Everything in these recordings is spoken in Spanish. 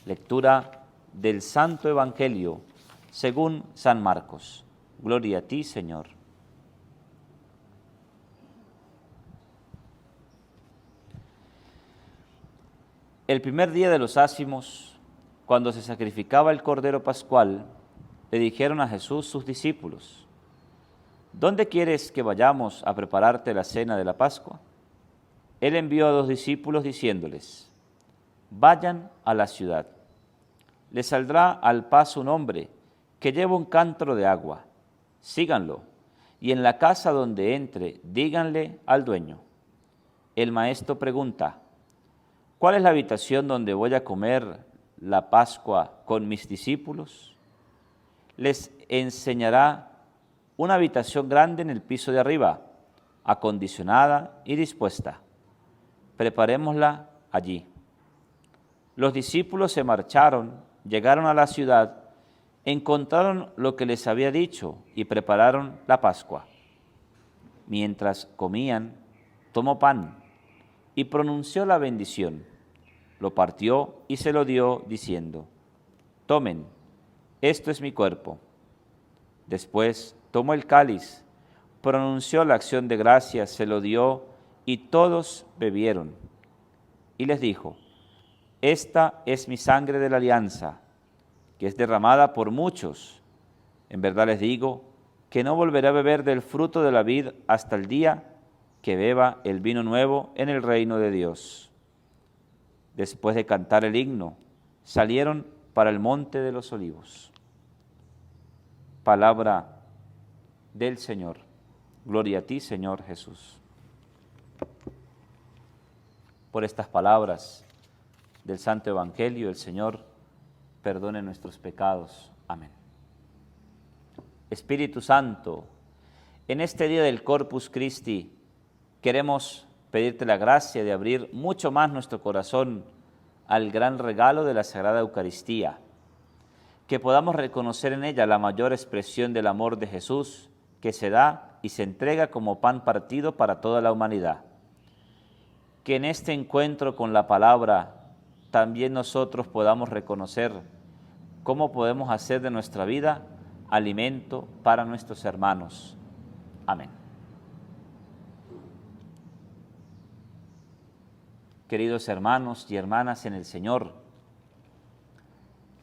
Lectura del Santo Evangelio según San Marcos. Gloria a ti, Señor. El primer día de los ácimos, cuando se sacrificaba el Cordero Pascual, le dijeron a Jesús sus discípulos: ¿Dónde quieres que vayamos a prepararte la cena de la Pascua? Él envió a 2 discípulos diciéndoles: vayan a la ciudad. Les saldrá al paso un hombre que lleva un cántaro de agua. Síganlo, y en la casa donde entre, díganle al dueño: el maestro pregunta, ¿cuál es la habitación donde voy a comer la Pascua con mis discípulos? Les enseñará una habitación grande en el piso de arriba, acondicionada y dispuesta. Preparémosla allí. Los discípulos se marcharon, llegaron a la ciudad, encontraron lo que les había dicho y prepararon la Pascua. Mientras comían, tomó pan y pronunció la bendición. Lo partió y se lo dio, diciendo: tomen, esto es mi cuerpo. Después tomó el cáliz, pronunció la acción de gracias, se lo dio y todos bebieron. Y les dijo: esta es mi sangre de la alianza, que es derramada por muchos. En verdad les digo que no volveré a beber del fruto de la vid hasta el día que beba el vino nuevo en el reino de Dios. Después de cantar el himno, salieron para el monte de los olivos. Palabra del Señor. Gloria a ti, Señor Jesús. Por estas palabras del Santo Evangelio, el Señor perdone nuestros pecados. Amén. Espíritu Santo, en este día del Corpus Christi queremos pedirte la gracia de abrir mucho más nuestro corazón al gran regalo de la Sagrada Eucaristía, que podamos reconocer en ella la mayor expresión del amor de Jesús, que se da y se entrega como pan partido para toda la humanidad. Que en este encuentro con la palabra también nosotros podamos reconocer cómo podemos hacer de nuestra vida alimento para nuestros hermanos. Amén. Queridos hermanos y hermanas en el Señor,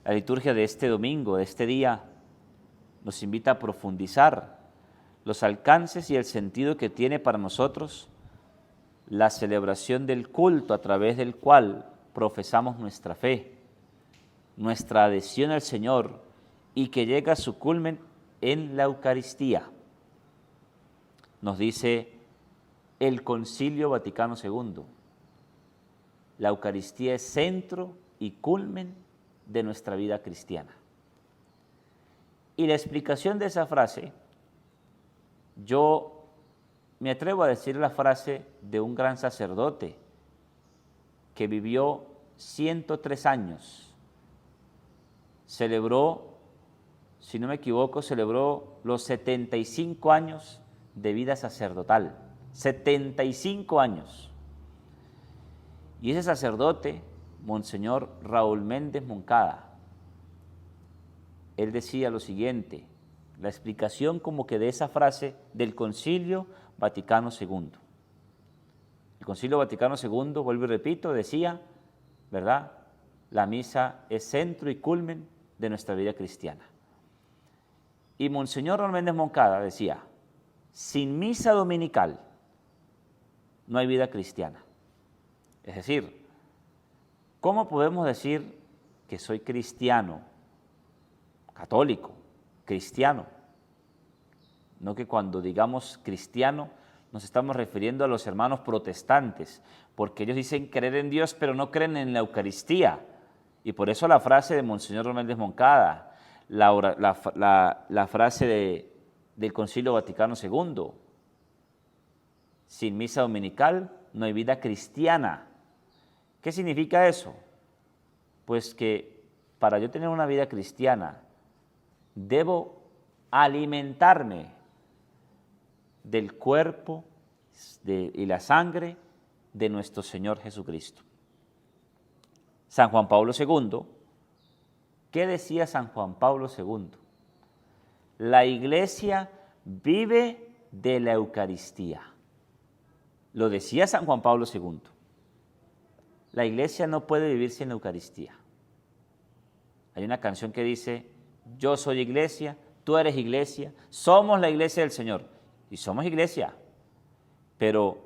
la liturgia de este domingo, de este día, nos invita a profundizar los alcances y el sentido que tiene para nosotros la celebración del culto a través del cual profesamos nuestra fe, nuestra adhesión al Señor y que llega a su culmen en la Eucaristía. Nos dice el Concilio Vaticano II, la Eucaristía es centro y culmen de nuestra vida cristiana. Y la explicación de esa frase, yo me atrevo a decir la frase de un gran sacerdote que vivió 103 años. Celebró, si no me equivoco, celebró los 75 años de vida sacerdotal. 75 años. Y ese sacerdote, Monseñor Raúl Méndez Moncada, él decía lo siguiente, la explicación como que de esa frase del Concilio Vaticano II. El Concilio Vaticano II, vuelvo y repito, decía, ¿verdad?, la misa es centro y culmen de nuestra vida cristiana. Y Monseñor Raúl Méndez Moncada decía, sin misa dominical no hay vida cristiana. Es decir, ¿cómo podemos decir que soy cristiano, católico, cristiano? No que cuando digamos cristiano nos estamos refiriendo a los hermanos protestantes, porque ellos dicen creer en Dios, pero no creen en la Eucaristía. Y por eso la frase de Monseñor Méndez Moncada, la frase del Concilio Vaticano II, sin misa dominical no hay vida cristiana. ¿Qué significa eso? Pues que para yo tener una vida cristiana debo alimentarme del cuerpo y la sangre de nuestro Señor Jesucristo. San Juan Pablo II ¿Qué decía San Juan Pablo II? La Iglesia vive de la Eucaristía. Lo decía San Juan Pablo II. La Iglesia no puede vivir sin la Eucaristía. Hay una canción que dice, yo soy Iglesia, tú eres Iglesia, somos la Iglesia del Señor. Y somos Iglesia, pero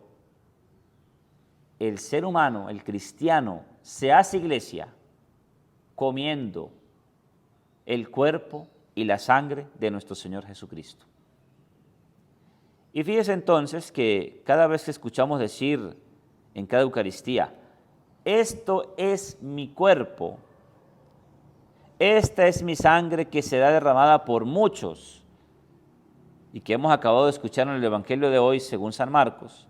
el ser humano, el cristiano, se hace Iglesia comiendo el cuerpo y la sangre de nuestro Señor Jesucristo. Y fíjese entonces que cada vez que escuchamos decir en cada Eucaristía, esto es mi cuerpo, esta es mi sangre que será derramada por muchos, y que hemos acabado de escuchar en el Evangelio de hoy según San Marcos,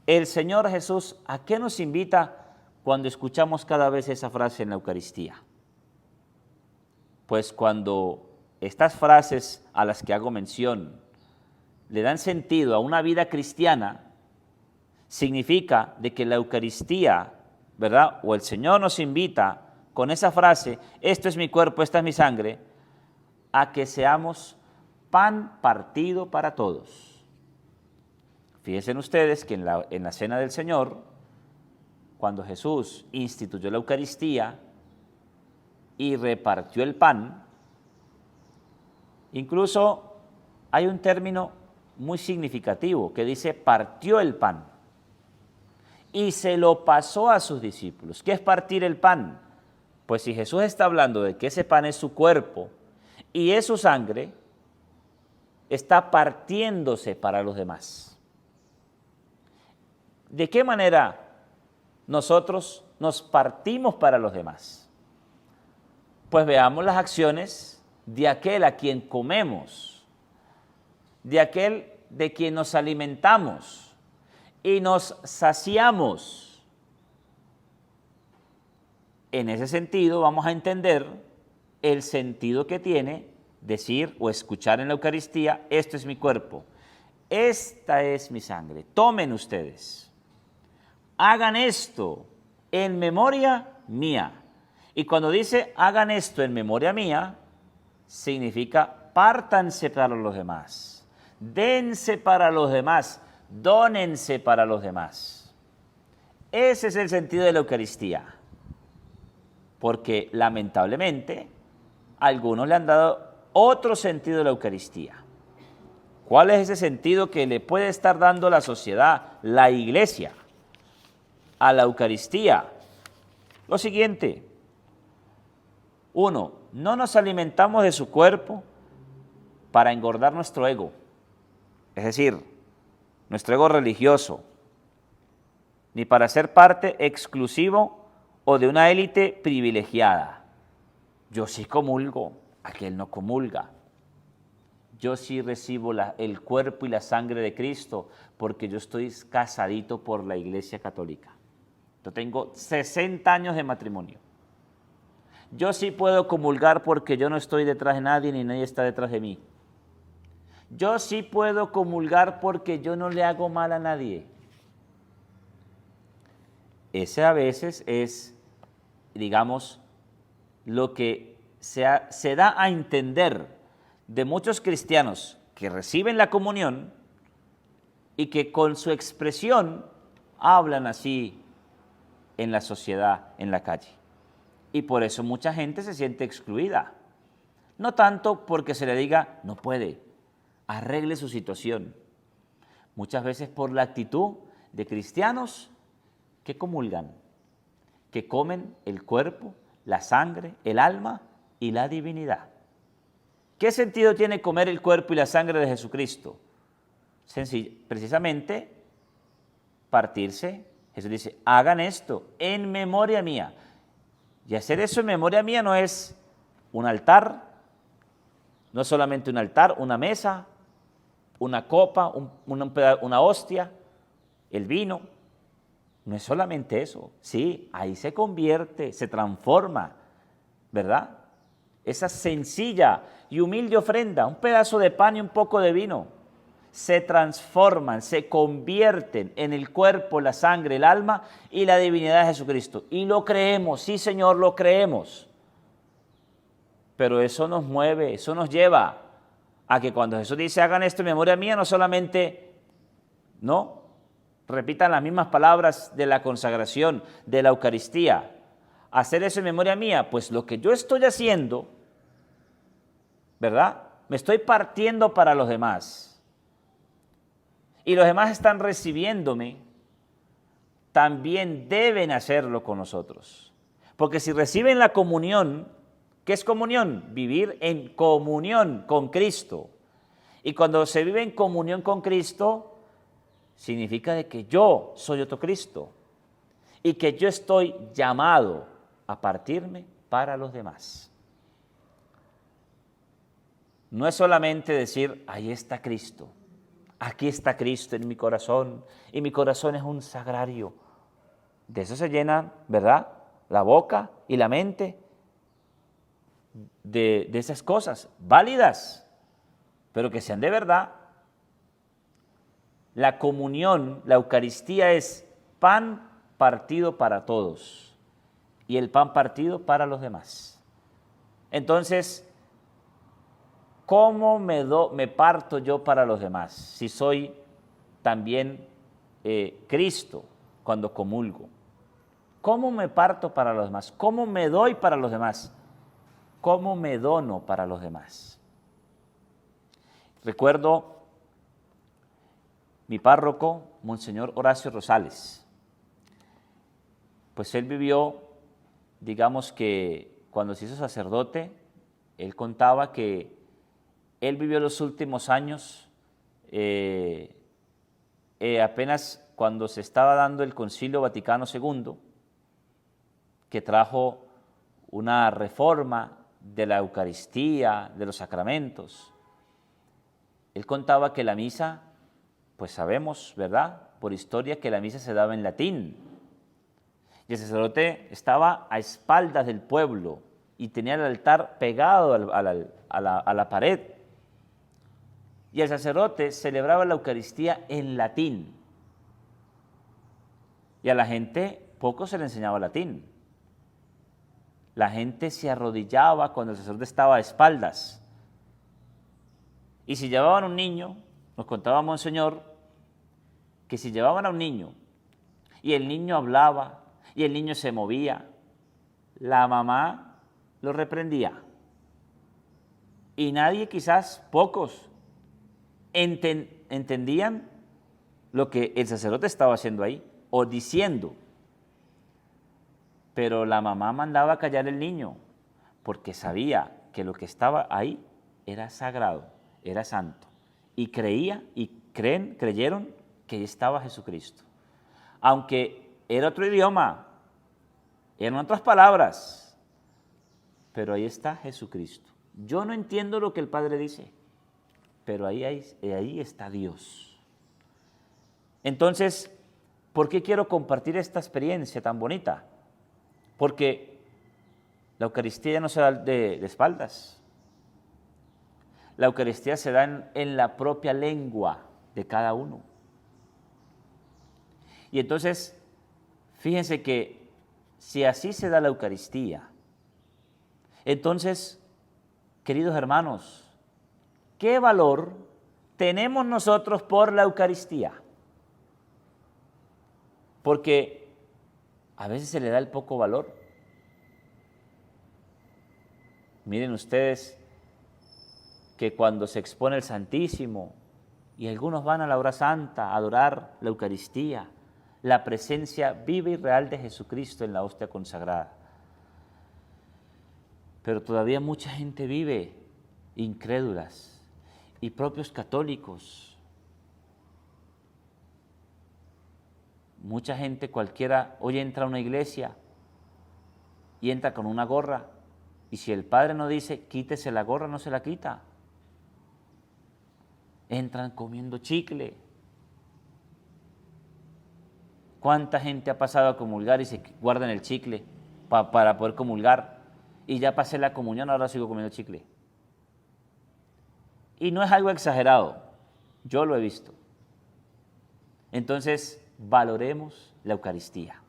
el Señor Jesús, ¿a qué nos invita cuando escuchamos cada vez esa frase en la Eucaristía? Pues cuando estas frases a las que hago mención le dan sentido a una vida cristiana, significa de que la Eucaristía, ¿verdad? O el Señor nos invita con esa frase, esto es mi cuerpo, esta es mi sangre, a que seamos pan partido para todos. Fíjense ustedes que en la Cena del Señor, cuando Jesús instituyó la Eucaristía y repartió el pan, incluso hay un término muy significativo que dice partió el pan y se lo pasó a sus discípulos. ¿Qué es partir el pan? Pues si Jesús está hablando de que ese pan es su cuerpo y es su sangre, está partiéndose para los demás. ¿De qué manera nosotros nos partimos para los demás? Pues veamos las acciones de aquel a quien comemos, de aquel de quien nos alimentamos y nos saciamos. En ese sentido vamos a entender el sentido que tiene decir o escuchar en la Eucaristía, esto es mi cuerpo, esta es mi sangre, tomen ustedes, hagan esto en memoria mía. Y cuando dice hagan esto en memoria mía, significa pártanse para los demás, dense para los demás, dónense para los demás. Ese es el sentido de la Eucaristía, porque lamentablemente algunos le han dado otro sentido de la Eucaristía. ¿Cuál es ese sentido que le puede estar dando la sociedad, la Iglesia, a la Eucaristía? Lo siguiente: 1. No nos alimentamos de su cuerpo para engordar nuestro ego, es decir, nuestro ego religioso, ni para ser parte exclusivo o de una élite privilegiada. Yo sí comulgo, aquel no comulga. Yo sí recibo el cuerpo y la sangre de Cristo porque yo estoy casadito por la Iglesia Católica. Yo tengo 60 años de matrimonio. Yo sí puedo comulgar porque yo no estoy detrás de nadie ni nadie está detrás de mí. Yo sí puedo comulgar porque yo no le hago mal a nadie. Ese a veces es, digamos, lo que se da a entender de muchos cristianos que reciben la comunión y que con su expresión hablan así en la sociedad, en la calle. Y por eso mucha gente se siente excluida. No tanto porque se le diga, no puede, arregle su situación. Muchas veces por la actitud de cristianos que comulgan, que comen el cuerpo, la sangre, el alma y la divinidad. ¿Qué sentido tiene comer el cuerpo y la sangre de Jesucristo? Precisamente partirse. Jesús dice, hagan esto en memoria mía. Y hacer eso en memoria mía no es un altar, no es solamente un altar, una mesa, una copa, una hostia, el vino. No es solamente eso. Sí, ahí se convierte, se transforma, ¿verdad? Esa sencilla y humilde ofrenda, un pedazo de pan y un poco de vino, se transforman, se convierten en el cuerpo, la sangre, el alma y la divinidad de Jesucristo. Y lo creemos, sí Señor, lo creemos. Pero eso nos mueve, eso nos lleva a que cuando Jesús dice hagan esto en memoria mía, no solamente, no, repitan las mismas palabras de la consagración, de la Eucaristía. Hacer eso en memoria mía, pues lo que yo estoy haciendo, ¿verdad? Me estoy partiendo para los demás. Y los demás están recibiéndome, también deben hacerlo con nosotros. Porque si reciben la comunión, ¿qué es comunión? Vivir en comunión con Cristo. Y cuando se vive en comunión con Cristo, significa de que yo soy otro Cristo y que yo estoy llamado a partirme para los demás. No es solamente decir, ahí está Cristo, aquí está Cristo en mi corazón y mi corazón es un sagrario. De eso se llena, ¿verdad?, la boca y la mente de esas cosas válidas, pero que sean de verdad. La comunión, la Eucaristía es pan partido para todos y el pan partido para los demás. Entonces, ¿cómo me parto yo para los demás si soy también Cristo cuando comulgo? ¿Cómo me parto para los demás? ¿Cómo me doy para los demás? ¿Cómo me dono para los demás? Recuerdo mi párroco, Monseñor Horacio Rosales. Pues él vivió, digamos que cuando se hizo sacerdote, él contaba que él vivió los últimos años, apenas cuando se estaba dando el Concilio Vaticano II, que trajo una reforma de la Eucaristía, de los sacramentos. Él contaba que la misa, pues sabemos, ¿verdad?, por historia, que la misa se daba en latín. Y el sacerdote estaba a espaldas del pueblo y tenía el altar pegado a la pared. Y el sacerdote celebraba la Eucaristía en latín. Y a la gente poco se le enseñaba latín. La gente se arrodillaba cuando el sacerdote estaba a espaldas. Y si llevaban un niño, nos contaba Monseñor, que si llevaban a un niño y el niño hablaba y el niño se movía, la mamá lo reprendía. Y nadie, quizás pocos, entendían lo que el sacerdote estaba haciendo ahí o diciendo. Pero la mamá mandaba a callar al niño porque sabía que lo que estaba ahí era sagrado, era santo. Y creyeron que ahí estaba Jesucristo. Aunque era otro idioma, eran otras palabras, pero ahí está Jesucristo. Yo no entiendo lo que el Padre dice, pero ahí está Dios. Entonces, ¿por qué quiero compartir esta experiencia tan bonita? Porque la Eucaristía no se da de espaldas. La Eucaristía se da en la propia lengua de cada uno. Y entonces, fíjense que si así se da la Eucaristía, entonces, queridos hermanos, ¿qué valor tenemos nosotros por la Eucaristía? Porque a veces se le da el poco valor. Miren ustedes que cuando se expone el Santísimo y algunos van a la hora santa a adorar la Eucaristía, la presencia viva y real de Jesucristo en la hostia consagrada. Pero todavía mucha gente vive incrédulas y propios católicos. Mucha gente cualquiera hoy entra a una iglesia y entra con una gorra y si el padre no dice quítese la gorra, no se la quita. Entran comiendo chicle. ¿Cuánta gente ha pasado a comulgar y se guardan el chicle para poder comulgar? Y ya pasé la comunión, ahora sigo comiendo chicle. Y no es algo exagerado, yo lo he visto. Entonces, valoremos la Eucaristía.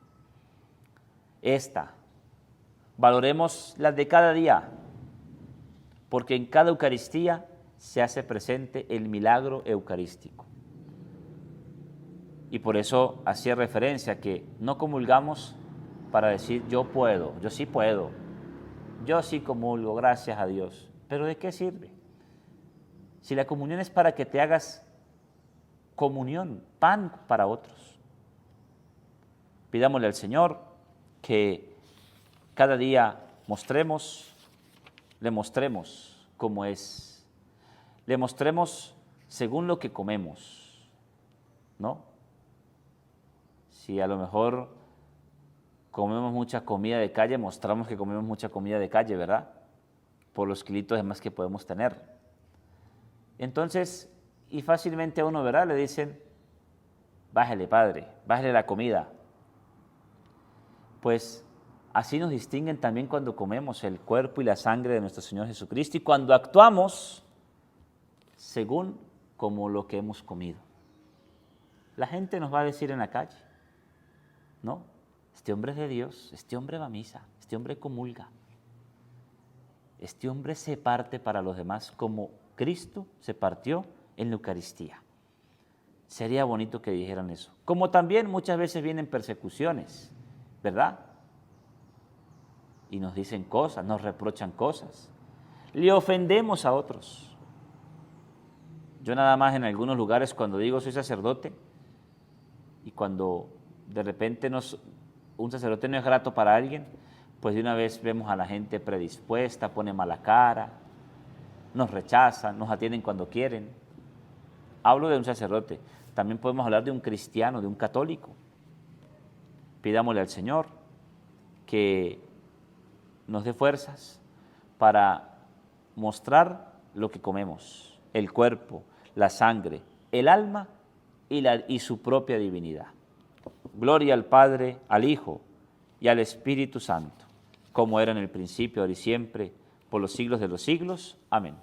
Valoremos las de cada día. porque en cada Eucaristía se hace presente el milagro eucarístico. Y por eso hacía referencia que no comulgamos para decir yo puedo, yo sí puedo, yo sí comulgo, gracias a Dios. ¿Pero de qué sirve? Si la comunión es para que te hagas comunión, pan para otros. Pidámosle al Señor que cada día le mostremos cómo es, le mostremos según lo que comemos, ¿no? Si a lo mejor comemos mucha comida de calle, mostramos que comemos mucha comida de calle, ¿verdad? Por los kilitos de más que podemos tener. Entonces, y fácilmente a uno, ¿verdad? Le dicen, bájele, padre, bájele la comida. Pues así nos distinguen también cuando comemos el cuerpo y la sangre de nuestro Señor Jesucristo y cuando actuamos según como lo que hemos comido. La gente nos va a decir en la calle, ¿no? Este hombre es de Dios, este hombre va a misa, este hombre comulga. Este hombre se parte para los demás como Cristo se partió en la Eucaristía. Sería bonito que dijeran eso. Como también muchas veces vienen persecuciones, ¿verdad? Y nos dicen cosas, nos reprochan cosas. Le ofendemos a otros. Yo nada más en algunos lugares cuando digo soy sacerdote y cuando de repente un sacerdote no es grato para alguien, pues de una vez vemos a la gente predispuesta, pone mala cara, nos rechazan, nos atienden cuando quieren. Hablo de un sacerdote, también podemos hablar de un cristiano, de un católico. Pidámosle al Señor que nos dé fuerzas para mostrar lo que comemos, el cuerpo, la sangre, el alma y su propia divinidad. Gloria al Padre, al Hijo y al Espíritu Santo, como era en el principio, ahora y siempre, por los siglos de los siglos. Amén.